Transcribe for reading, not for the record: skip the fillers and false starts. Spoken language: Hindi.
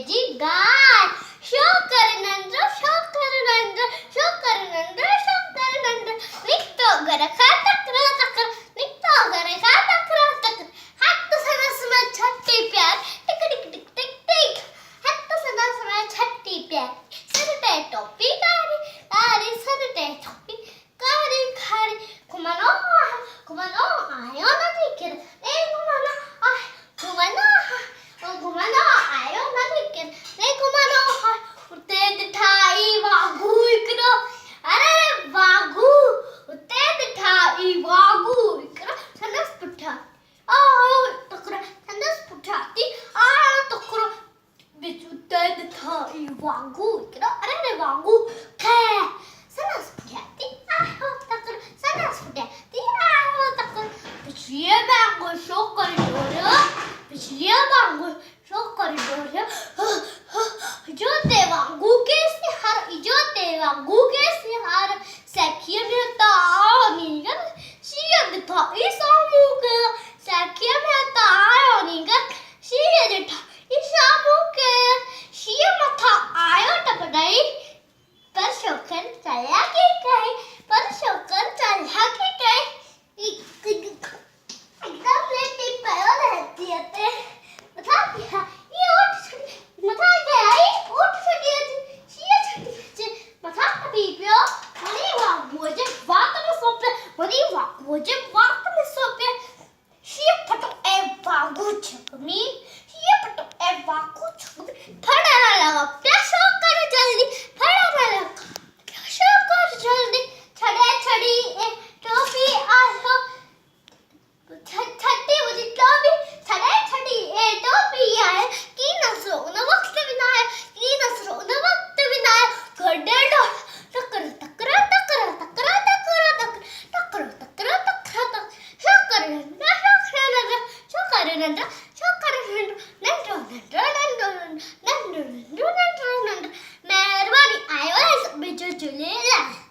जी गाय shocker Nandra shocker Nandra shocker Nandra shocker Nandra नित्तो गर तक्र तक्र नित्तो गर तक्र तक्र हत्त सनस में छट्टी प्यार टिक टिक टिक टिक टिक हत्त सनस में छट्टी प्यार सरटे टोपी कारी सरटे टोपी कारी खारी कुमनो आयो નથી કે એ ઘુમાનો આયો નથી કે ને ઘુમાનો ઉતે ઠાઈ વાગુ ઇકરો અરે વાગુ ઉતે ઠાઈ વાગુ ઇકરો સંદસ પુઠા આ તકરા સંદસ પુઠાતી આ તકરો बिचु तेद ठाई वागू इकरो अरे वागू खे संदस पुठाती आ तकर संदस पुठाती आ तकर पिछले बांगो शो कॉरिडोर पिछले बांगो शो कॉरिडोर जो देवांगू के से हर सखिया में ताओ नीगर शियद था ईसामू के सखिया में ताओ नीगर शियद था ईसामू के शिय मथा आयो टपड़ाई पर शोकर चला के कहे पर शोकर चला के कहे एकदम लेटी पायो रहती है मथा क्या ये मथा क्या है उठ छड़ी शिय छड़ी मथा पी पियो मनी मुझे बात में सोपे मनी मुझे बात में सोपे शिय फटो ए वागू छकमी शिय फटो ए वागू छकमी फड़ा ना लगा प्यासो कर जल्दी फड़ा ना लगा प्यासो कर जल्दी छड़े छड़ी ए टोपी आलो छट्टी मुझे टोपी छड़े छड़ी ए टोपी आए की नसरो न वक्त बिना है की नसरो न वक्त बिना है गड्ढे डो टकर टकर टकर टकर टकर टकर टकर टकर टकर शकर नंदा शकर नंदो मेहरबानी आयो है सब जो चले